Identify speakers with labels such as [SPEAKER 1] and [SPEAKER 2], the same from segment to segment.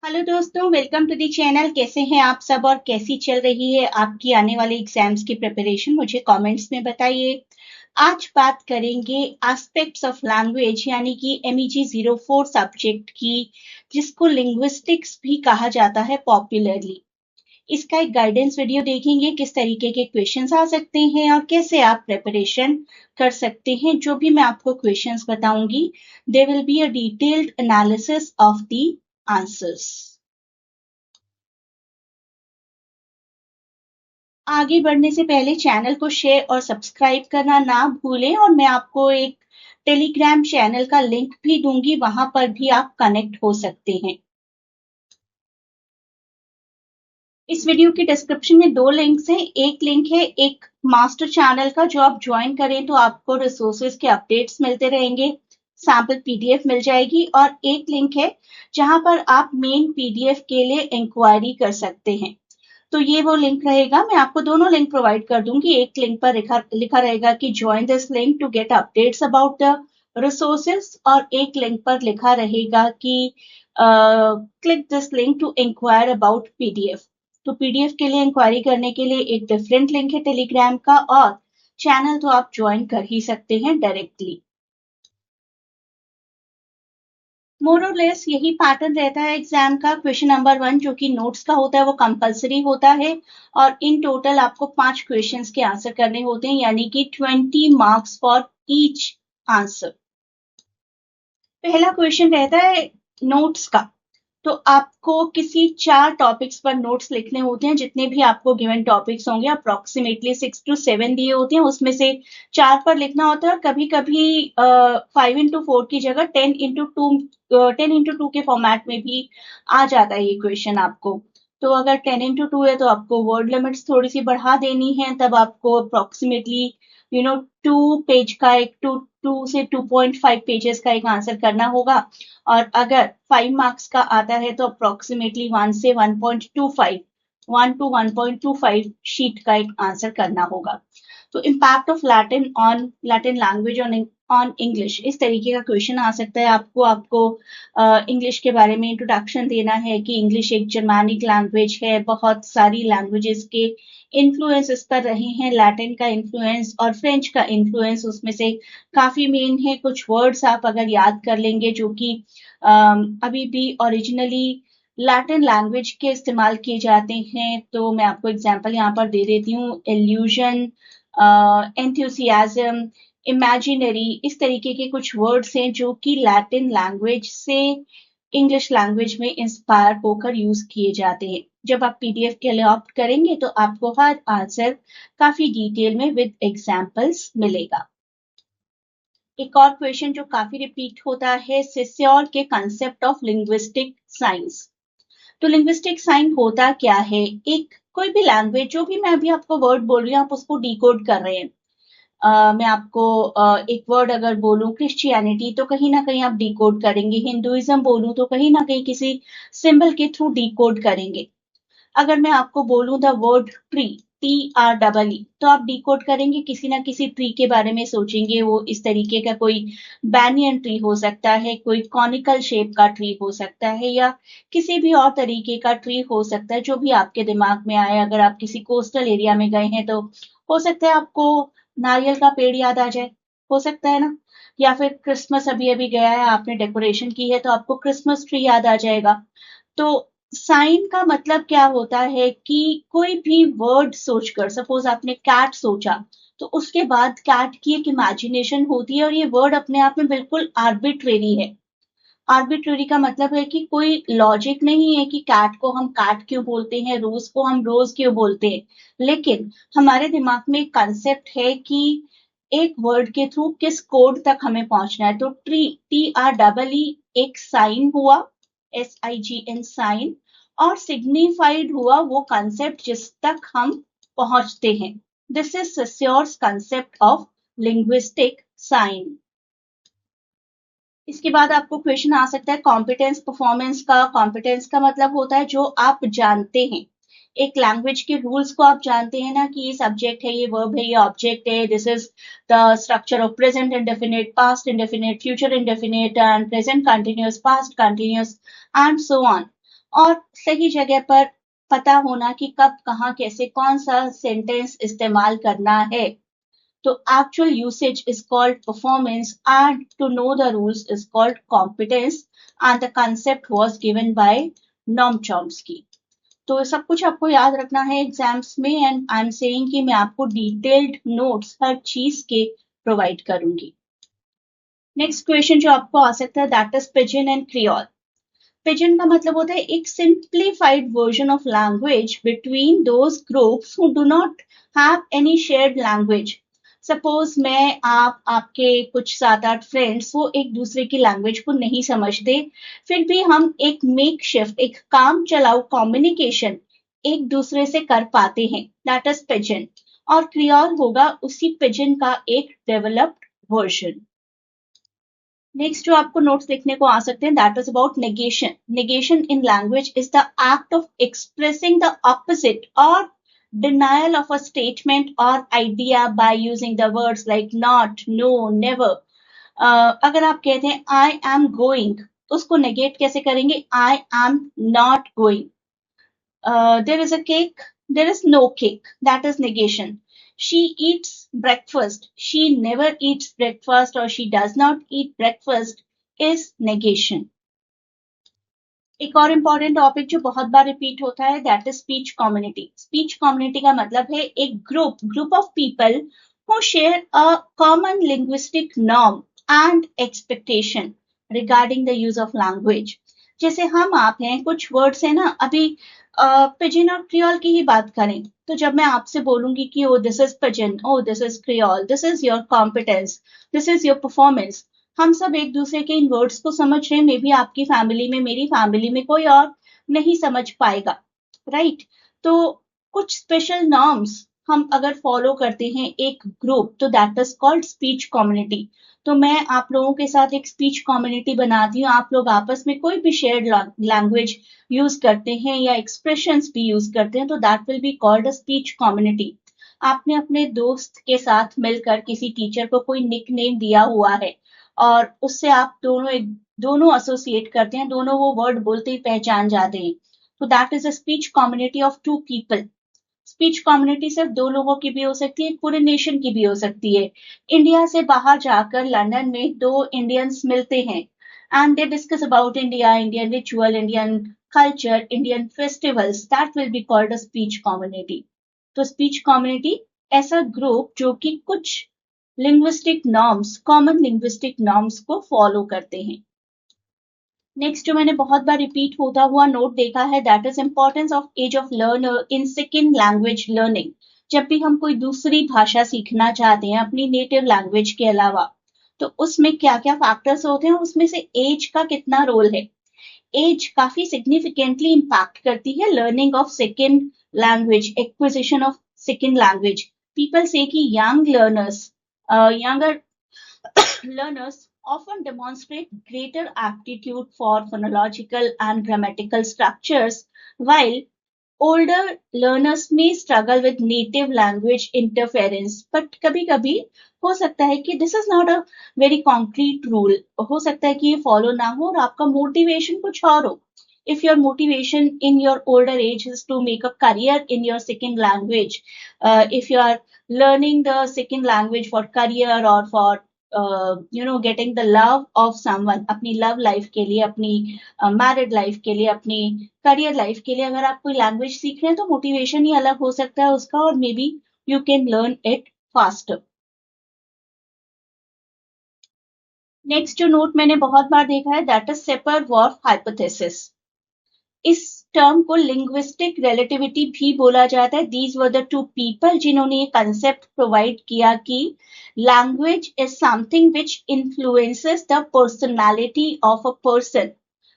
[SPEAKER 1] Hello दोस्तों, welcome to the channel. कैसे हैं आप सब और कैसी चल रही है आपकी आने वाले एग्जाम्स की प्रिपरेशन? मुझे कमेंट्स में बताइए। आज बात करेंगे एस्पेक्ट्स ऑफ लैंग्वेज यानी कि MEG 04 सब्जेक्ट की, जिसको लिंग्विस्टिक्स भी कहा जाता है पॉपुलरली। इसका एक गाइडेंस वीडियो देखेंगे, किस तरीके के क्वेश्चंस आ सकते हैं और कैसे आप प्रिपरेशन कर सकते हैं। जो भी मैं आपको क्वेश्चंस बताऊंगी, there will be a detailed analysis of the answers. आगे बढ़ने से पहले चैनल को शेयर और सब्सक्राइब करना ना भूलें, और मैं आपको एक टेलीग्राम चैनल का लिंक भी दूंगी, वहां पर भी आप कनेक्ट हो सकते हैं। इस वीडियो की डिस्क्रिप्शन में दो लिंक्स हैं। एक लिंक है एक मास्टर चैनल का, जो आप ज्वाइन करें तो आपको रिसोर्सेज के अपडेट्स मिलते रहेंगे, सैम्पल PDF मिल जाएगी। और एक लिंक है जहां पर आप मेन PDF के लिए इंक्वायरी कर सकते हैं। तो ये वो लिंक रहेगा, मैं आपको दोनों लिंक प्रोवाइड कर दूंगी। एक लिंक पर लिखा रहेगा कि join this link to get updates about the resources, और एक लिंक पर लिखा रहेगा कि click this link to enquire about PDF। तो PDF के लिए इंक्वायरी करने के लिए एक डिफरेंट लिंक है टेलीग्राम का, और चैनल तो आप ज्वाइन कर ही सकते हैं डायरेक्टली। मोर और लेस यही पैटर्न रहता है एग्जाम का। क्वेश्चन नंबर 1 जो कि नोट्स का होता है वो कंपलसरी होता है, और इन टोटल आपको 5 क्वेश्चंस के आंसर करने होते हैं, यानी कि 20 मार्क्स फॉर ईच आंसर। पहला क्वेश्चन रहता है नोट्स का। तो आपको किसी 4 टॉपिक्स पर नोट्स लिखने होते हैं। जितने भी आपको गिवन टॉपिक्स होंगे अप्रोक्सीमेटली 6 to 7 दिए होते हैं, उसमें से 4 पर लिखना होता है। और कभी कभी 5x4 की जगह 10x2 के फॉर्मेट में भी आ जाता है ये क्वेश्चन आपको। तो अगर 10x2 है तो आपको वर्ड लिमिट्स थोड़ी सी बढ़ा देनी है, तब आपको अप्रोक्सीमेटली 2 पेज का एक 2 से 2.5 पेजेस का एक आंसर करना होगा। और अगर 5 मार्क्स का आता है तो अप्रोक्सीमेटली 1 से 1.25 1 to 1.25 शीट का एक आंसर करना होगा। तो impact of Latin language on English, इस तरीके का क्वेश्चन आ सकता है। आपको इंग्लिश के बारे में इंट्रोडक्शन देना है कि इंग्लिश एक जर्मैनिक लैंग्वेज है, बहुत सारी लैंग्वेजेस के इन्फ्लुएंस इस पर रहे हैं। लैटिन का इन्फ्लुएंस और फ्रेंच का इन्फ्लुएंस उसमें से काफी मेन है। कुछ वर्ड्स आप अगर याद कर लेंगे जो कि अभी भी ओरिजिनली लैटिन लैंग्वेज के इस्तेमाल किए जाते हैं, तो मैं आपको एग्जांपल यहाँ पर दे देती हूँ। इल्यूजन, एंथुसियाज्म, इमेजिनरी, इस तरीके के कुछ वर्ड्स हैं जो कि लैटिन लैंग्वेज से इंग्लिश लैंग्वेज में इंस्पायर होकर यूज किए जाते हैं। जब आप PDF के लिए ऑप्ट करेंगे तो आपको हर आंसर काफी डिटेल में विद एग्जांपल्स मिलेगा। एक और क्वेश्चन जो काफी रिपीट होता है, सेस्योर के कंसेप्ट ऑफ लिंग्विस्टिक साइंस। तो लिंग्विस्टिक साइंस होता क्या है? एक कोई भी लैंग्वेज, जो भी मैं अभी आपको वर्ड बोल रही हूँ, आप उसको डिकोड कर रहे हैं। मैं आपको एक वर्ड अगर बोलूं क्रिश्चियनिटी, तो कहीं ना कहीं आप डिकोड करेंगे। हिंदुइज्म बोलूं तो कहीं ना कहीं किसी सिंबल के थ्रू डिकोड करेंगे। अगर मैं आपको बोलूं द वर्ड ट्री, TREE, तो आप डिकोड करेंगे, किसी ना किसी ट्री के बारे में सोचेंगे। वो इस तरीके का कोई बैनियन ट्री हो सकता है, कोई कॉनिकल शेप का ट्री हो सकता है, या किसी भी और तरीके का ट्री हो सकता है, जो भी आपके दिमाग में आए। अगर आप किसी कोस्टल एरिया में गए हैं तो हो सकता है आपको नारियल का पेड़ याद आ जाए, हो सकता है ना। या फिर क्रिसमस अभी अभी गया है, आपने डेकोरेशन की है, तो आपको क्रिसमस ट्री याद आ जाएगा। तो साइन का मतलब क्या होता है कि कोई भी वर्ड सोचकर, सपोज आपने कैट सोचा, तो उसके बाद कैट की एक इमेजिनेशन होती है, और ये वर्ड अपने आप में बिल्कुल आर्बिट्रेरी है। आर्बिट्रेरी का मतलब है कि कोई लॉजिक नहीं है कि कैट को हम कैट क्यों बोलते हैं, रोज को हम रोज क्यों बोलते हैं। लेकिन हमारे दिमाग में एक कंसेप्ट है कि एक वर्ड के थ्रू किस कोड तक हमें पहुंचना है। तो TREE एक साइन हुआ, SIGN साइन, और सिग्निफाइड हुआ वो कंसेप्ट जिस तक हम पहुंचते हैं। This is Saussure's concept of linguistic sign. इसके बाद आपको क्वेश्चन आ सकता है कॉम्पिटेंस परफॉर्मेंस का। कॉम्पिटेंस का मतलब होता है जो आप जानते हैं, एक लैंग्वेज के रूल्स को आप जानते हैं ना, कि ये सब्जेक्ट है, ये वर्ब है, ये ऑब्जेक्ट है, this is the structure of present indefinite, past indefinite, future indefinite, and present continuous, past continuous, and so on. और सही जगह पर पता होना कि कब कहाँ कैसे कौन सा सेंटेंस इस्तेमाल करना है. तो actual usage is called performance and to know the rules is called competence and the concept was given by Noam Chomsky. तो सब कुछ आपको याद रखना है एग्जाम्स में एंड आई एम सेइंग कि मैं आपको डिटेल्ड नोट्स हर चीज के प्रोवाइड करूंगी. नेक्स्ट क्वेश्चन जो आपको आ सकता है that is pigeon and creole. Pigeon का मतलब होता है एक simplified version of language between those groups who do not have any shared language. Suppose मैं आपके कुछ 7-8 फ्रेंड्स वो एक दूसरे की लैंग्वेज को नहीं समझते, फिर भी हम एक मेक शिफ्ट एक काम चलाऊ कम्युनिकेशन एक दूसरे से कर पाते हैं, दैट इज पिजन. और क्रियोल होगा उसी पिजन का एक डेवलप्ड वर्जन. नेक्स्ट जो आपको नोट्स देखने को आ सकते हैं that is about negation. Negation in language is the act of expressing the opposite और denial of a statement or idea by using the words like not, no, never. अगर आप कहते हैं I am going, उसको negate कैसे करेंगे? I am not going. There is a cake, there is no cake. That is negation. She eats breakfast. She never eats breakfast or she does not eat breakfast is negation. एक और important topic जो बहुत बार repeat होता है that is speech community. Speech community का मतलब है एक group of people who share a common linguistic norm and expectation regarding the use of language. जैसे हम आप हैं, कुछ वर्ड्स है ना, अभी पिजिन और क्रियोल की ही बात करें तो जब मैं आपसे बोलूंगी कि oh this is pidgin, oh this is creole, this is your competence, this is your performance, हम सब एक दूसरे के इन वर्ड्स को समझ रहे हैं. मे बी आपकी फैमिली में, मेरी फैमिली में कोई और नहीं समझ पाएगा, राइट? तो कुछ स्पेशल नॉर्म्स हम अगर फॉलो करते हैं एक ग्रुप तो that is called speech community. तो मैं आप लोगों के साथ एक स्पीच कम्युनिटी बनाती हूँ, आप लोग आपस में कोई भी शेयर्ड लैंग्वेज यूज करते हैं या एक्सप्रेशंस भी यूज करते हैं तो that will be called a speech community. आपने अपने दोस्त के साथ मिलकर किसी टीचर को कोई निक नेम दिया हुआ है और उससे आप दोनों एसोसिएट करते हैं, दोनों वो वर्ड बोलते ही पहचान जाते हैं. तो that is a speech community of 2 people. Speech community सिर्फ 2 लोगों की भी हो सकती है, पूरे नेशन की भी हो सकती है. इंडिया से बाहर जाकर लंदन में 2 इंडियंस मिलते हैं and they discuss about India, Indian ritual, Indian culture, Indian festivals. That will be called a speech community. तो स्पीच कम्युनिटी ऐसा ग्रुप जो कि कुछ linguistic norms, common linguistic norms को फॉलो करते हैं. नेक्स्ट जो मैंने बहुत बार रिपीट होता हुआ नोट देखा है that is importance of age of learner in second language learning. जब भी हम कोई दूसरी भाषा सीखना चाहते हैं अपनी नेटिव लैंग्वेज के अलावा तो उसमें क्या क्या फैक्टर्स होते हैं, उसमें से एज का कितना रोल है. एज काफी सिग्निफिकेंटली इम्पैक्ट करती है learning of second language, acquisition of second language. People से कि younger learners often demonstrate greater aptitude for phonological and grammatical structures, while older learners may struggle with native language interference. But कभी-कभी हो सकता है कि this is not a very concrete rule. हो सकता है कि ये follow ना हो और आपका motivation कुछ और हो. If your motivation in your older age is to make a career in your second language, if you are learning the second language for career or for getting the love of someone, अपनी love life के लिए, अपनी married life के लिए, अपनी career life के लिए अगर आप कोई language सीख रहे हैं तो motivation ही अलग हो सकता है उसका और maybe you can learn it faster. Next जो नोट मैंने बहुत बार देखा है दैट इज सेपर-वॉर्फ हाइपोथेसिस. इस टर्म को लिंग्विस्टिक रिलेटिविटी भी बोला जाता है. दीज वर द 2 पीपल जिन्होंने ये कंसेप्ट प्रोवाइड किया कि language is something which influences the personality of a person.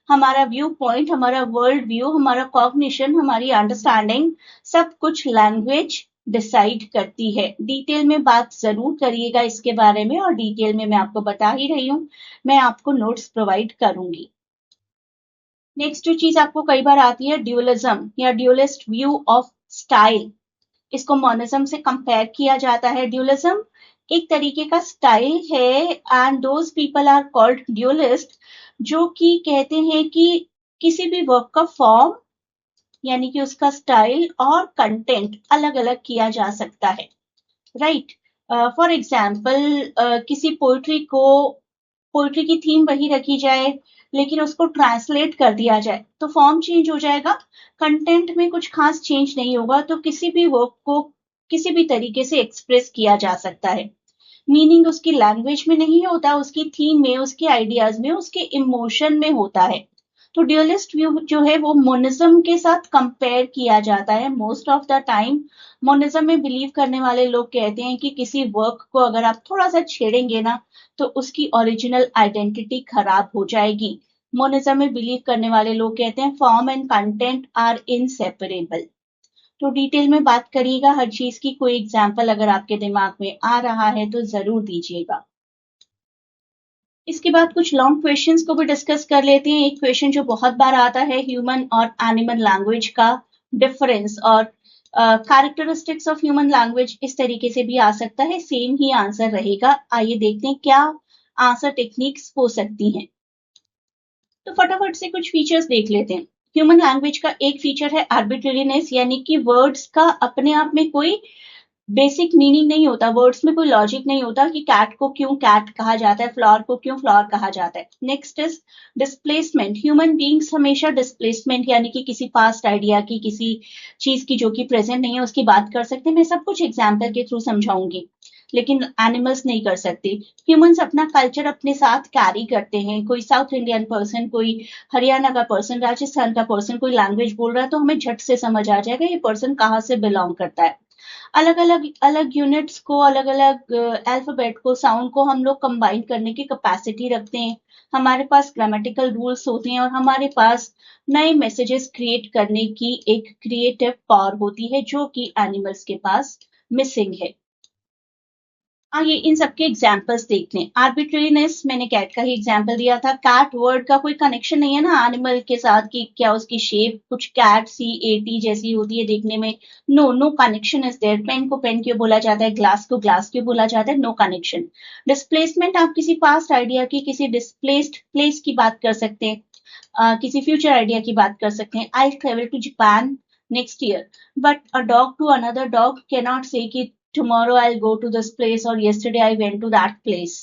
[SPEAKER 1] हमारा व्यू पॉइंट, हमारा वर्ल्ड व्यू, हमारा कॉग्निशन, हमारी अंडरस्टैंडिंग सब कुछ लैंग्वेज डिसाइड करती है. डिटेल में बात जरूर करिएगा इसके बारे में और डिटेल में मैं आपको बता ही रही हूँ, मैं आपको नोट्स प्रोवाइड करूंगी. नेक्स्ट जो चीज आपको कई बार आती है ड्यूलिज्म या ड्यूलिस्ट व्यू ऑफ स्टाइल. इसको मोनिज्म से कंपेयर किया जाता है. ड्यूलिज्म एक तरीके का स्टाइल है and those people are called dualist जो कि कहते हैं कि किसी भी वर्क का फॉर्म यानी कि उसका स्टाइल और कंटेंट अलग अलग किया जा सकता है, राइट। फॉर एग्जाम्पल किसी पोइट्री की थीम वही रखी जाए लेकिन उसको ट्रांसलेट कर दिया जाए तो फॉर्म चेंज हो जाएगा, कंटेंट में कुछ खास चेंज नहीं होगा। तो किसी भी वर्क को किसी भी तरीके से एक्सप्रेस किया जा सकता है। मीनिंग उसकी लैंग्वेज में नहीं होता, उसकी थीम में, उसके आइडियाज में, उसके इमोशन में होता है। तो ड्यूअलिस्ट व्यू जो है वो मोनिज्म के साथ कंपेयर किया जाता है। Most of the time monism में बिलीव करने वाले लोग कहते हैं कि किसी वर्क को अगर आप थोड़ा सा छेड़ेंगे ना तो उसकी ओरिजिनल आइडेंटिटी खराब हो जाएगी। मोनिज्म में बिलीव करने वाले लोग कहते हैं form and content are inseparable. तो डिटेल में बात करिएगा हर चीज की। कोई एग्जाम्पल अगर आपके दिमाग में आ रहा है तो जरूर दीजिएगा। इसके बाद कुछ लॉन्ग क्वेश्चंस को भी डिस्कस कर लेते हैं। एक क्वेश्चन जो बहुत बार आता है, ह्यूमन और एनिमल लैंग्वेज का डिफरेंस और कैरेक्टरिस्टिक्स ऑफ ह्यूमन लैंग्वेज, इस तरीके से भी आ सकता है। सेम ही आंसर रहेगा। आइए देखते हैं क्या आंसर टेक्निक्स हो सकती हैं। तो फटाफट से कुछ फीचर्स देख लेते हैं। ह्यूमन लैंग्वेज का एक फीचर है आर्बिट्रेरीनेस, यानी कि वर्ड्स का अपने आप में कोई बेसिक मीनिंग नहीं होता, वर्ड्स में कोई लॉजिक नहीं होता कि कैट को क्यों कैट कहा जाता है, फ्लावर को क्यों फ्लावर कहा जाता है। Next is displacement. Human beings हमेशा डिस्प्लेसमेंट यानी कि किसी पास्ट आइडिया की, किसी चीज की जो कि प्रेजेंट नहीं है उसकी बात कर सकते हैं। मैं सब कुछ एग्जाम्पल के थ्रू समझाऊंगी, लेकिन एनिमल्स नहीं कर सकते। ह्यूमंस अपना कल्चर अपने साथ कैरी करते हैं। कोई साउथ इंडियन पर्सन, कोई हरियाणा का पर्सन, राजस्थान का पर्सन कोई लैंग्वेज बोल रहा है तो हमें झट से समझ आ जाएगा ये पर्सन कहाँ से बिलोंग करता है। अलग अलग अलग यूनिट्स को, अलग अलग अल्फाबेट को, साउंड को हम लोग कंबाइन करने की कैपेसिटी रखते हैं। हमारे पास ग्रामेटिकल रूल्स होते हैं और हमारे पास नए मैसेजेस क्रिएट करने की एक क्रिएटिव पावर होती है जो कि एनिमल्स के पास मिसिंग है। आइए इन सबके एग्जाम्पल्स देखते हैं। आर्बिट्रेरीनेस, मैंने कैट का ही एग्जाम्पल दिया था। कैट वर्ड का कोई कनेक्शन नहीं है ना एनिमल के साथ कि क्या उसकी शेप कुछ कैट CAT जैसी होती है देखने में। No no connection is there. Pen को पेन क्यों बोला जाता है, ग्लास को ग्लास क्यों बोला जाता है, नो कनेक्शन। डिस्प्लेसमेंट, आप किसी पास्ट आइडिया की, किसी डिस्प्लेस्ड प्लेस की बात कर सकते हैं, किसी फ्यूचर आइडिया की बात कर सकते हैं। I travel to Japan next year, but a dog to another dog can not say कि tomorrow I'll go to this place और yesterday I went to that place।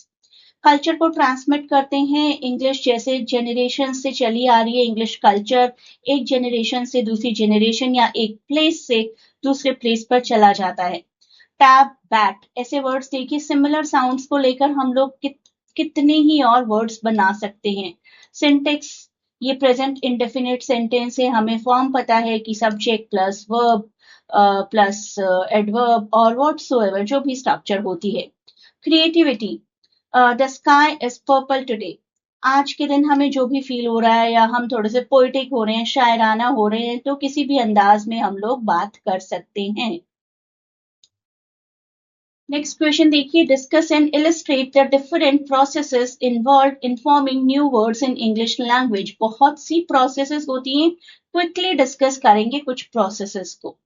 [SPEAKER 1] Culture को ट्रांसमिट करते हैं। इंग्लिश जैसे जनरेशन से चली आ रही है इंग्लिश कल्चर, एक जनरेशन से दूसरी जनरेशन या एक प्लेस से दूसरे प्लेस पर चला जाता है। टैब, बैट, ऐसे वर्ड्स देखिए, सिमिलर साउंड्स को लेकर हम लोग कितने ही और वर्ड्स बना सकते हैं। सिंटेक्स, ये प्रेजेंट इंडेफिनिट सेंटेंस है, हमें फॉर्म पता है कि subject plus verb plus adverb और व्हाटसोएवर जो भी स्ट्रक्चर होती है। Creativity, the sky is purple today. आज के दिन हमें जो भी फील हो रहा है या हम थोड़े से पोइटिक हो रहे हैं, शायराना हो रहे हैं, तो किसी भी अंदाज में हम लोग बात कर सकते हैं। नेक्स्ट क्वेश्चन देखिए, discuss and illustrate the different processes involve in forming new words in English language. बहुत सी प्रोसेसेस होती हैं, क्विकली डिस्कस करेंगे कुछ प्रोसेसेस को।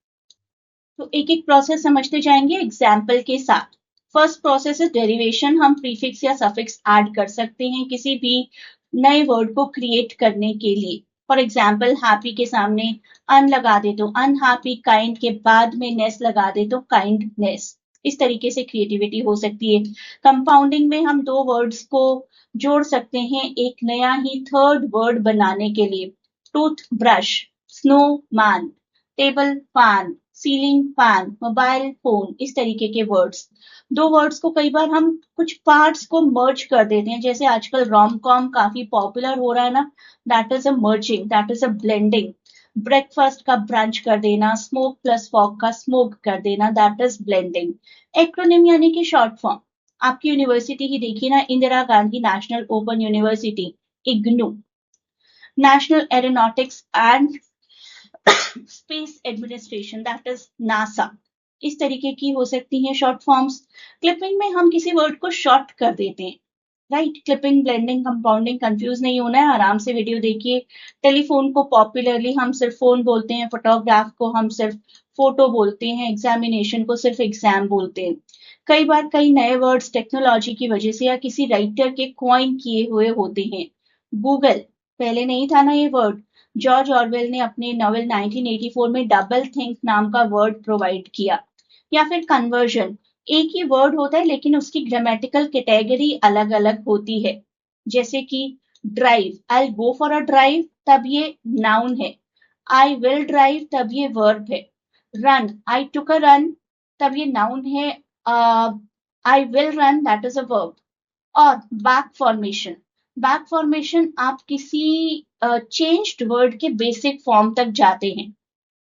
[SPEAKER 1] तो एक एक प्रोसेस समझते जाएंगे एग्जाम्पल के साथ। First process is derivation. हम प्रीफिक्स या सफिक्स ऐड कर सकते हैं किसी भी नए वर्ड को क्रिएट करने के लिए। फॉर एग्जाम्पल, हैप्पी के सामने अन लगा दे तो अनहैप्पी, काइंड के बाद में नेस लगा दे तो काइंडनेस। इस तरीके से क्रिएटिविटी हो सकती है। कंपाउंडिंग में हम दो वर्ड्स को जोड़ सकते हैं एक नया ही थर्ड वर्ड बनाने के लिए। Tooth brush, snow man, table fan, ceiling fan, mobile phone, इस तरीके के वर्ड्स। दो वर्ड्स को कई बार हम कुछ पार्ट्स को मर्ज कर देते हैं, जैसे आजकल रोम कॉम काफी पॉपुलर हो रहा है ना, that is a merging, that is a blending. Breakfast का ब्रंच कर देना, स्मोक प्लस फॉग का स्मोक कर देना, दैट इज ब्लेंडिंग। एक्रोनिम यानी कि शॉर्ट फॉर्म। आपकी यूनिवर्सिटी ही देखिए ना, Indira Gandhi national open university, IGNOU. National aeronautics and space administration, that is NASA. इस तरीके की हो सकती हैं शॉर्ट फॉर्म्स। क्लिपिंग में हम किसी वर्ड को शॉर्ट कर देते हैं, right. Clipping, blending, compounding, confuse नहीं होना है, आराम से वीडियो देखिए। टेलीफोन को पॉपुलरली हम सिर्फ फोन बोलते हैं, फोटोग्राफ को हम सिर्फ फोटो बोलते हैं, एग्जामिनेशन को सिर्फ एग्जाम बोलते हैं। कई बार कई नए वर्ड्स टेक्नोलॉजी की वजह से या किसी राइटर के कॉइन किए हुए होते हैं। गूगल, पहले नहीं था ना ये वर्ड, जॉर्ज ऑरवेल ने अपने नॉवेल 1984 में डबल थिंक नाम का वर्ड प्रोवाइड किया। या फिर कन्वर्जन, एक ही वर्ड होता है लेकिन उसकी ग्रामेटिकल कैटेगरी अलग अलग होती है। जैसे कि drive, I go for a drive, तब ये नाउन है। आई विल ड्राइव, तब ये वर्ब है। Run, I took a run, तब ये नाउन है। I will run, that is a verb. और बैक फॉर्मेशन आप किसी चेंज्ड वर्ड के बेसिक फॉर्म तक जाते हैं,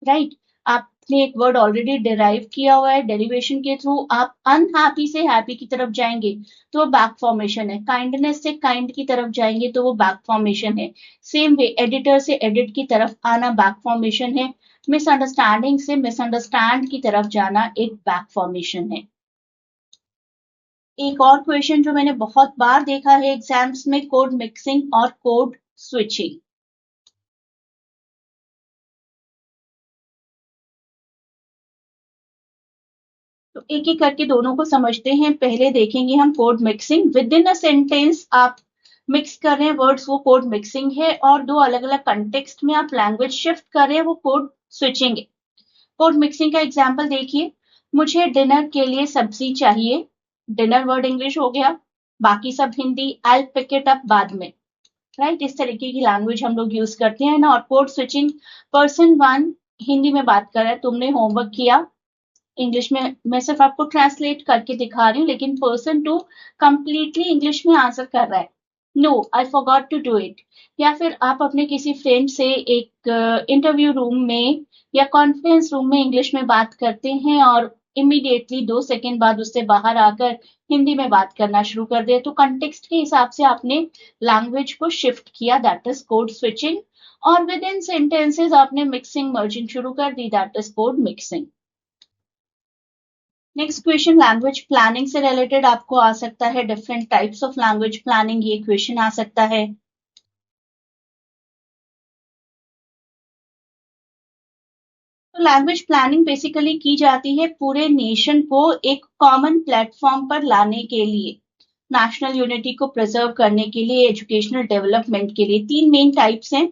[SPEAKER 1] राइट। आपने एक वर्ड ऑलरेडी डिराइव किया हुआ है, डेरिवेशन के थ्रू आप अनहैप्पी से हैप्पी की तरफ जाएंगे तो वो बैक फॉर्मेशन है। काइंडनेस से काइंड की तरफ जाएंगे तो वो बैक फॉर्मेशन है। सेम वे एडिटर से एडिट की तरफ आना बैक फॉर्मेशन है। मिसअंडरस्टैंडिंग से मिसअंडरस्टैंड की तरफ जाना एक बैक फॉर्मेशन है। एक और क्वेश्चन जो मैंने बहुत बार देखा है एग्जाम्स में, कोड मिक्सिंग और कोड स्विचिंग। तो एक एक करके दोनों को समझते हैं। पहले देखेंगे हम code mixing. With in a sentence आप मिक्स कर रहे हैं वर्ड्स, वो कोड मिक्सिंग है। और दो अलग अलग कंटेक्स्ट में आप लैंग्वेज शिफ्ट कर रहे हैं, वो कोड स्विचिंग है। कोड मिक्सिंग का एग्जाम्पल देखिए, मुझे डिनर के लिए सब्जी चाहिए। डिनर वर्ड इंग्लिश हो गया, बाकी सब Hindi. I pick it up बाद में, राइट। इस तरीके की लैंग्वेज हम लोग यूज करते हैं ना। और code switching, person one Hindi में बात कर रहा है, तुमने होमवर्क किया। इंग्लिश में मैं सिर्फ आपको ट्रांसलेट करके दिखा रही हूँ, लेकिन पर्सन टू कंप्लीटली इंग्लिश में आंसर कर रहा है, no I forgot to do it. या फिर आप अपने किसी फ्रेंड से एक इंटरव्यू रूम में या कॉन्फ्रेंस रूम में इंग्लिश में बात करते हैं और इमीडिएटली 2 सेकेंड बाद उससे बाहर आकर हिंदी में बात करना शुरू कर दे, तो कंटेक्स्ट के हिसाब से आपने लैंग्वेज को शिफ्ट किया, दैट इज कोड स्विचिंग। और विद इन सेंटेंसेज आपने मिक्सिंग मर्जिंग शुरू कर दी, that is code mixing. Next question language planning से रिलेटेड आपको आ सकता है। Different types of language planning, ये क्वेश्चन आ सकता है। तो लैंग्वेज प्लानिंग बेसिकली की जाती है पूरे नेशन को एक कॉमन प्लेटफॉर्म पर लाने के लिए, नेशनल यूनिटी को प्रिजर्व करने के लिए, एजुकेशनल डेवलपमेंट के लिए। तीन मेन टाइप्स हैं।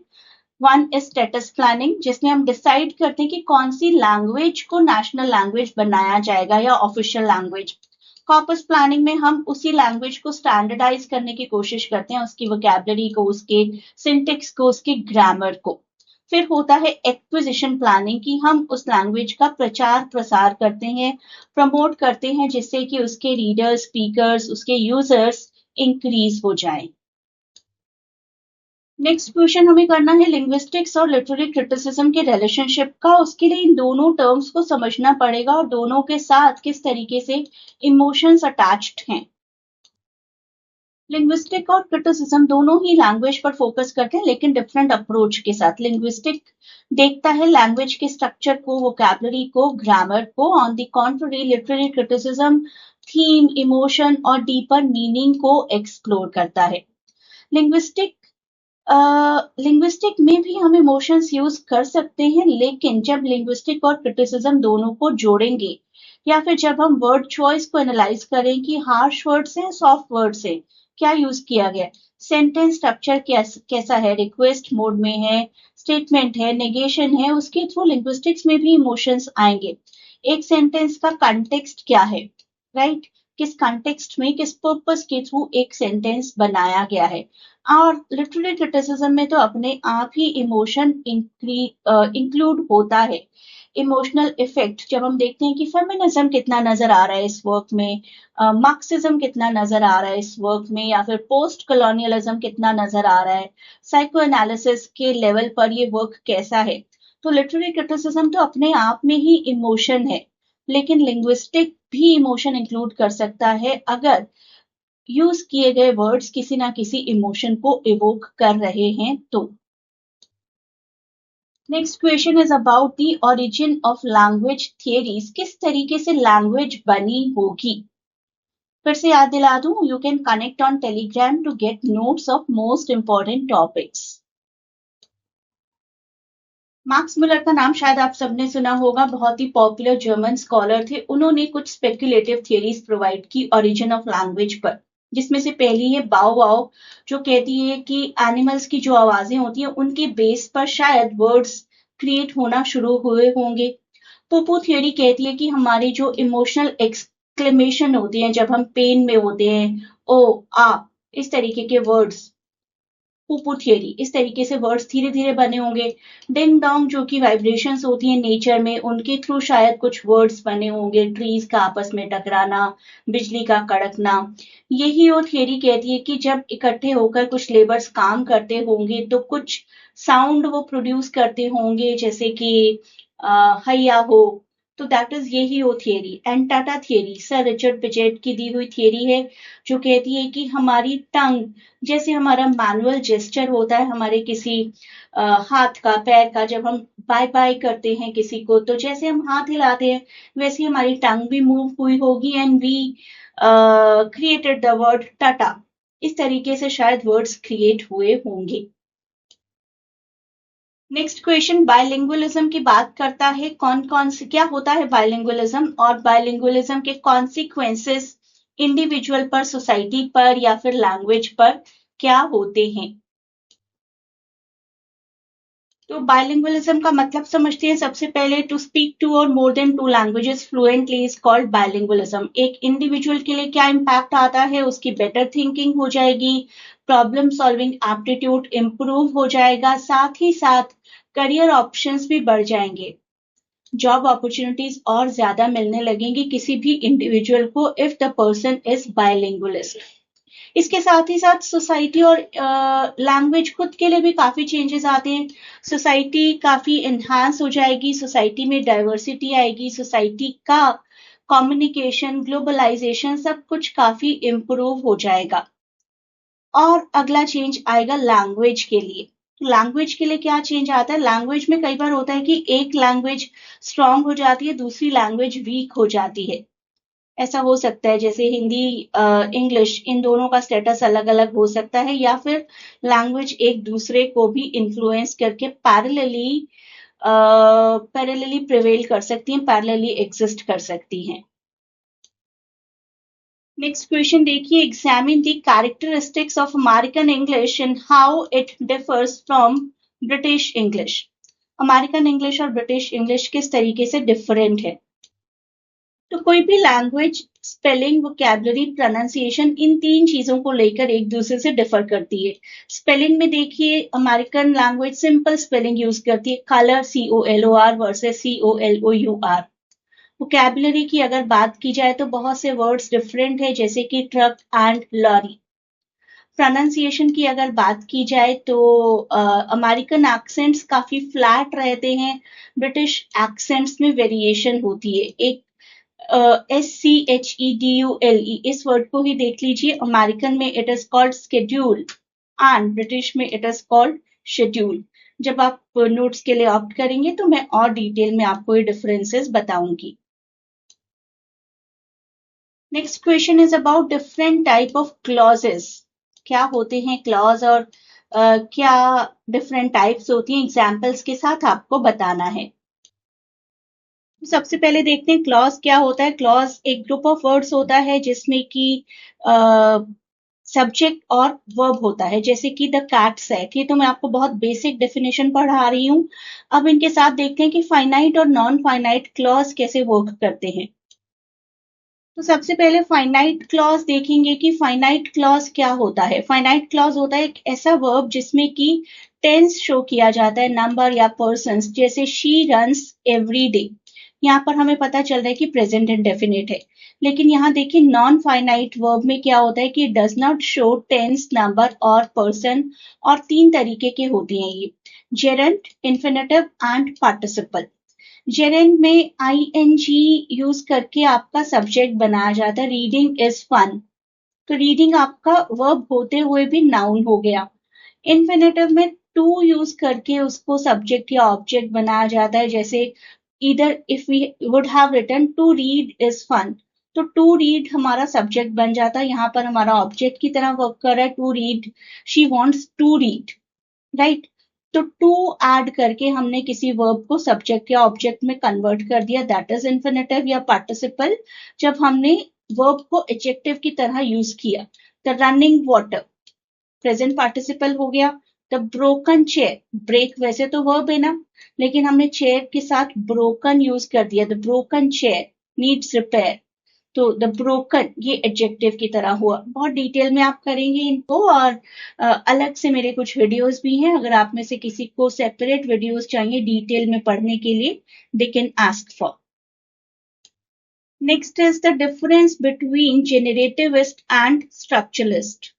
[SPEAKER 1] वन इज स्टेटस प्लानिंग, जिसमें हम डिसाइड करते हैं कि कौन सी लैंग्वेज को नेशनल लैंग्वेज बनाया जाएगा या ऑफिशियल लैंग्वेज। कॉर्पस प्लानिंग में हम उसी लैंग्वेज को स्टैंडर्डाइज करने की कोशिश करते हैं, उसकी वोकैबुलरी को, उसके सिंटेक्स को, उसके ग्रामर को। फिर होता है एक्विजिशन प्लानिंग, कि हम उस लैंग्वेज का प्रचार प्रसार करते हैं, प्रमोट करते हैं, जिससे कि उसके रीडर्स, स्पीकर्स, उसके यूजर्स इंक्रीज हो जाएं। नेक्स्ट क्वेश्चन हमें करना है लिंग्विस्टिक्स और लिटरेरी क्रिटिसिज्म के रिलेशनशिप का। उसके लिए इन दोनों टर्म्स को समझना पड़ेगा और दोनों के साथ किस तरीके से इमोशंस अटैच्ड हैं। लिंग्विस्टिक और क्रिटिसिज्म दोनों ही लैंग्वेज पर फोकस करते हैं, लेकिन डिफरेंट अप्रोच के साथ। लिंग्विस्टिक देखता है लैंग्वेज के स्ट्रक्चर को, वोकैबुलरी को, ग्रामर को। On the contrary literary criticism theme, emotion और डीपर मीनिंग को एक्सप्लोर करता है। लिंग्विस्टिक लिंग्विस्टिक में भी हम इमोशंस यूज कर सकते हैं, लेकिन जब लिंग्विस्टिक और क्रिटिसिज्म दोनों को जोड़ेंगे, या फिर जब हम वर्ड चॉइस को एनालाइज करें कि हार्श वर्ड्स हैं, सॉफ्ट वर्ड्स हैं, क्या यूज किया गया, सेंटेंस स्ट्रक्चर कैसा है, रिक्वेस्ट मोड में है, स्टेटमेंट है, नेगेशन है, उसके थ्रू लिंग्विस्टिक्स में भी इमोशंस आएंगे। एक सेंटेंस का कंटेक्स्ट क्या है, राइट, किस कंटेक्स्ट में, किस पर्पस के थ्रू एक सेंटेंस बनाया गया है। और लिटरेरी क्रिटिसिज्म में तो अपने आप ही इमोशन इंक्लूड होता है। इमोशनल इफेक्ट जब हम देखते हैं कि फेमिनिज्म कितना नजर आ रहा है इस वर्क में, मार्क्सिज्म कितना नजर आ रहा है इस वर्क में, या फिर पोस्ट कॉलोनियलिज्म कितना नजर आ रहा है, साइको एनालिसिस के लेवल पर ये वर्क कैसा है। तो लिटरेरी क्रिटिसिज्म तो अपने आप में ही इमोशन है, लेकिन लिंग्विस्टिक भी इमोशन इंक्लूड कर सकता है अगर यूज किए गए वर्ड्स किसी ना किसी इमोशन को इवोक कर रहे हैं तो। Next question is about the origin of language theories, किस तरीके से लैंग्वेज बनी होगी। फिर से याद दिला दूं, you can connect on Telegram to get notes of most important topics. Max Muller का नाम शायद आप सबने सुना होगा, बहुत ही पॉपुलर जर्मन स्कॉलर थे। उन्होंने कुछ स्पेक्युलेटिव थियरीज प्रोवाइड की ओरिजिन ऑफ लैंग्वेज पर। जिसमें से पहली है बाओ वाओ, जो कहती है कि एनिमल्स की जो आवाजें होती हैं उनके बेस पर शायद वर्ड्स क्रिएट होना शुरू हुए होंगे। पोपो थियरी कहती है कि हमारे जो इमोशनल एक्सक्लेमेशन होते हैं जब हम पेन में होते हैं, ओ आ, इस तरीके के वर्ड्स, पुपू थियरी, इस तरीके से वर्ड्स धीरे धीरे बने होंगे। डिंग डोंग जो कि वाइब्रेशंस होती हैं नेचर में, उनके थ्रू शायद कुछ वर्ड्स बने होंगे। ट्रीज का आपस में टकराना, बिजली का कड़कना। यही वो थियरी कहती है कि जब इकट्ठे होकर कुछ लेबर्स काम करते होंगे तो कुछ साउंड वो प्रोड्यूस करते होंगे, जैसे कि हैया हो। तो that is yo he ho theory. And tata theory sir Richard Paget की दी हुई थियरी है, जो कहती है कि हमारी टंग, जैसे हमारा मैनुअल जेस्चर होता है हमारे किसी हाथ का, पैर का, जब हम बाय बाय करते हैं किसी को, तो जैसे हम हाथ हिलाते हैं वैसे हमारी टंग भी मूव हुई होगी। And we created the word tata. इस तरीके से शायद वर्ड्स क्रिएट हुए होंगे। नेक्स्ट क्वेश्चन बायलिंगुअलिज्म की बात करता है। कौन कौन से क्या होता है बायलिंगुअलिज्म, और बायलिंगुअलिज्म के कॉन्सिक्वेंसेस इंडिविजुअल पर, सोसाइटी पर या फिर लैंग्वेज पर क्या होते हैं। तो बायलिंगुअलिज्म का मतलब समझते हैं सबसे पहले। टू स्पीक टू और more than two languages fluently is called bilingualism. एक इंडिविजुअल के लिए क्या इम्पैक्ट आता है, उसकी बेटर थिंकिंग हो जाएगी, प्रॉब्लम सॉल्विंग एप्टीट्यूड इंप्रूव हो जाएगा, साथ ही साथ करियर ऑप्शंस भी बढ़ जाएंगे, जॉब अपॉर्चुनिटीज और ज्यादा मिलने लगेंगी किसी भी इंडिविजुअल को इफ द पर्सन इज बायलिंगुअलिस्ट। इसके साथ ही साथ सोसाइटी और लैंग्वेज खुद के लिए भी काफी चेंजेस आते हैं। सोसाइटी काफी एनहांस हो जाएगी, सोसाइटी में डाइवर्सिटी आएगी, सोसाइटी का कम्युनिकेशन, ग्लोबलाइजेशन सब कुछ काफी इम्प्रूव हो जाएगा। और अगला चेंज आएगा लैंग्वेज के लिए। लैंग्वेज के लिए क्या चेंज आता है, लैंग्वेज में कई बार होता है कि एक लैंग्वेज स्ट्रांग हो जाती है, दूसरी लैंग्वेज वीक हो जाती है। ऐसा हो सकता है जैसे हिंदी, इंग्लिश, इन दोनों का स्टेटस अलग अलग हो सकता है, या फिर लैंग्वेज एक दूसरे को भी इन्फ्लुएंस करके पैरेलली प्रिवेल कर सकती हैं, पैरेलली एग्जिस्ट कर सकती हैं। नेक्स्ट क्वेश्चन देखिए, examine the characteristics of American English and how it differs from British English. American English और ब्रिटिश इंग्लिश किस तरीके से डिफरेंट है। तो कोई भी लैंग्वेज स्पेलिंग, वोकैबुलरी, प्रोनाउंसिएशन, इन तीन चीजों को लेकर एक दूसरे से डिफर करती है। स्पेलिंग में देखिए, American language simple spelling use करती है, colour COLOR versus COLOUR। Vocabulary की अगर बात की जाए तो बहुत से वर्ड्स डिफरेंट है, जैसे कि ट्रक एंड लॉरी। प्रोनाउंसिएशन की अगर बात की जाए तो अमेरिकन एक्सेंट्स काफी फ्लैट रहते हैं, ब्रिटिश एक्सेंट्स में वेरिएशन होती है। एक SCHEDULE, इस वर्ड को ही देख लीजिए, अमेरिकन में it is called schedule and British में इट इज कॉल्ड शेड्यूल। जब आप नोट्स के लिए ऑप्ट करेंगे तो मैं और डिटेल में आपको ये डिफरेंसेस बताऊंगी। Next question is about different type of clauses. क्या होते हैं क्लॉज, और क्या डिफरेंट टाइप्स होती हैं, एग्जाम्पल्स के साथ आपको बताना है। सबसे पहले देखते हैं क्लॉज क्या होता है। क्लॉज एक ग्रुप ऑफ वर्ड्स होता है जिसमें कि सब्जेक्ट और वर्ब होता है, जैसे कि द कैट सेट। ये तो मैं आपको बहुत बेसिक डेफिनेशन पढ़ा रही हूँ। अब इनके साथ देखते हैं कि फाइनाइट और नॉन फाइनाइट क्लॉज कैसे वर्क करते हैं। तो सबसे पहले फाइनाइट क्लॉज देखेंगे कि फाइनाइट क्लॉज क्या होता है। फाइनाइट क्लॉज होता है एक ऐसा वर्ब जिसमें कि टेंस शो किया जाता है, नंबर या पर्सन्स, जैसे शी रन्स एवरी डे। यहाँ पर हमें पता चल रहा है कि प्रेजेंट इंडेफिनिट है। लेकिन यहाँ देखिए नॉन फाइनाइट वर्ब में क्या होता है कि does not show tense, number और पर्सन, और तीन तरीके के होते हैं ये, gerund, infinitive and participle. Gerund में ING यूज करके आपका सब्जेक्ट बनाया जाता है, रीडिंग इज फन। तो रीडिंग आपका वर्ब होते हुए भी नाउन हो गया। इन्फिनेटिव में टू यूज करके उसको सब्जेक्ट या ऑब्जेक्ट बनाया जाता है, जैसे इधर if we would have written to read is fun, तो टू रीड हमारा सब्जेक्ट बन जाता है, यहाँ पर हमारा ऑब्जेक्ट की तरह वर्क कर रहा है। To read, she wants to read, right. तो टू ऐड करके हमने किसी वर्ब को सब्जेक्ट या ऑब्जेक्ट में कन्वर्ट कर दिया, दैट इज इन्फिनेटिव या पार्टिसिपल। जब हमने वर्ब को एडजेक्टिव की तरह यूज किया, the running water, present participle हो गया। द ब्रोकन चेयर, ब्रेक वैसे तो वर्ब है ना, लेकिन हमने चेयर के साथ ब्रोकन यूज कर दिया। The broken chair needs repair, तो द ब्रोकन ये एडजेक्टिव की तरह हुआ। बहुत डिटेल में आप करेंगे इनको, और अलग से मेरे कुछ वीडियोस भी हैं, अगर आप में से किसी को सेपरेट वीडियोस चाहिए डिटेल में पढ़ने के लिए, they can ask for. Next is the difference between generativist and structuralist.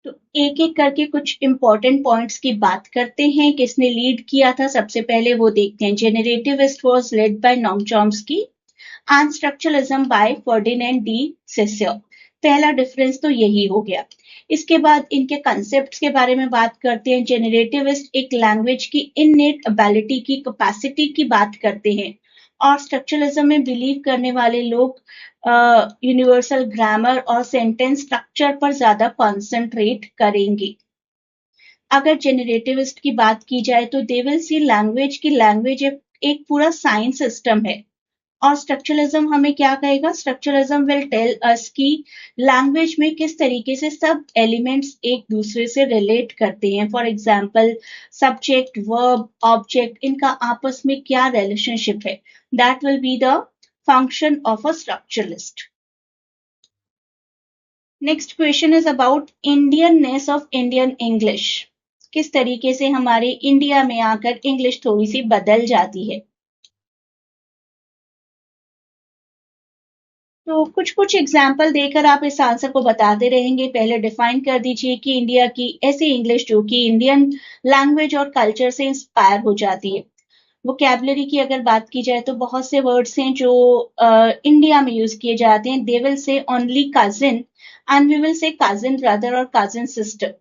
[SPEAKER 1] तो एक एक करके कुछ इंपॉर्टेंट पॉइंट्स की बात करते हैं, किसने लीड किया था सबसे पहले वो देखते हैं। Generativist was led by Noam Chomsky and structuralism by Ferdinand de Saussure. पहला डिफरेंस तो यही हो गया। इसके बाद इनके कंसेप्ट्स के बारे में बात करते हैं। जेनरेटिविस्ट एक लैंग्वेज की इननेट एबिलिटी की कैपेसिटी की बात करते हैं, और स्ट्रक्चरलिज्म में बिलीव करने वाले लोग यूनिवर्सल ग्रामर और सेंटेंस स्ट्रक्चर पर ज्यादा कॉन्सेंट्रेट करेंगे। अगर जेनरेटिविस्ट की बात की जाए तो दे विल सी लैंग्वेज की लैंग्वेज एक पूरा साइंस सिस्टम है, और स्ट्रक्चरलिज्म हमें क्या कहेगा? स्ट्रक्चरलिज्म विल टेल अस कि लैंग्वेज में किस तरीके से सब एलिमेंट्स एक दूसरे से रिलेट करते हैं। For example subject, verb, object, इनका आपस में क्या रिलेशनशिप है। That will be the function of a structuralist. Next question is about Indianness of Indian English. किस तरीके से हमारे इंडिया में आकर इंग्लिश थोड़ी सी बदल जाती है। तो कुछ कुछ एग्जाम्पल देकर आप इस आंसर को बताते रहेंगे। पहले डिफाइन कर दीजिए कि इंडिया की ऐसी इंग्लिश जो कि इंडियन लैंग्वेज और कल्चर से इंस्पायर हो जाती है। वोकैबुलरी की अगर बात की जाए तो बहुत से वर्ड्स हैं जो इंडिया में यूज किए जाते हैं। They will say only cousin and we will say cousin brother और कजिन सिस्टर।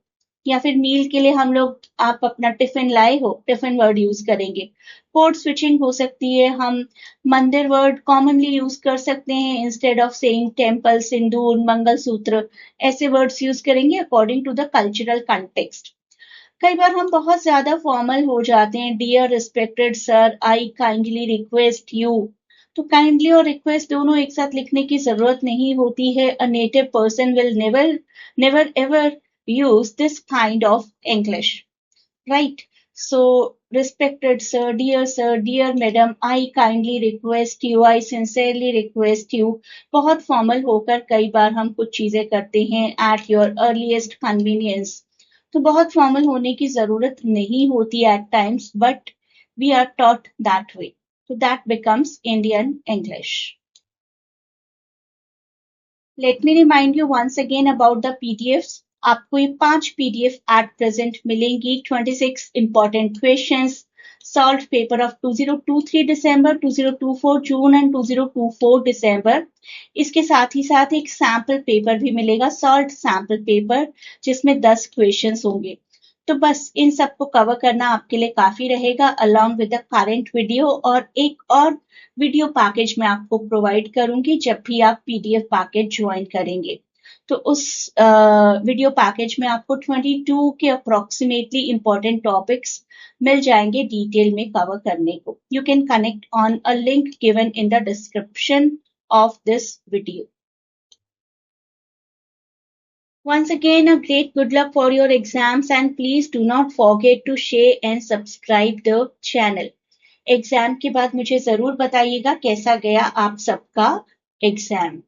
[SPEAKER 1] या फिर मील के लिए हम लोग, आप अपना टिफिन लाए हो, टिफिन वर्ड यूज करेंगे। कोड स्विचिंग हो सकती है, हम मंदिर वर्ड कॉमनली यूज कर सकते हैं instead of saying temple, sindoor, mangalsutra, ऐसे वर्ड्स यूज करेंगे according to the cultural context. कई बार हम बहुत ज्यादा फॉर्मल हो जाते हैं। Dear respected sir, I kindly request you. तो काइंडली और रिक्वेस्ट दोनों एक साथ लिखने की जरूरत नहीं होती है। A native person will never never ever use this kind of English, right? So sir, dear madam, I kindly request you, I sincerely request you, बहुत फॉर्मल होकर कई बार हम कुछ चीजें करते हैं। at your earliest convenience, तो बहुत फॉर्मल होने की जरूरत नहीं होती at times, but we are taught that way. So that becomes Indian English. Let me remind you once again about the PDFs. आपको ये 5 PDF at present मिलेंगी। 26 important questions, solved paper of 2023 December, 2024 June and 2024 December. इसके साथ ही साथ एक sample paper भी मिलेगा, solve sample paper, जिसमें 10 क्वेश्चंस होंगे। तो बस इन सबको कवर करना आपके लिए काफी रहेगा, along with the current video. और एक और वीडियो पैकेज मैं आपको प्रोवाइड करूंगी जब भी आप PDF पैकेज ज्वाइन करेंगे। तो उस वीडियो पैकेज में आपको 22 के अप्रोक्सीमेटली इंपॉर्टेंट टॉपिक्स मिल जाएंगे डिटेल में कवर करने को। You can connect on a link given in the description of this video. Once again, a great good luck for your exams, and please do not forget to share and subscribe the channel. Exam के बाद मुझे जरूर बताइएगा कैसा गया आप सबका exam.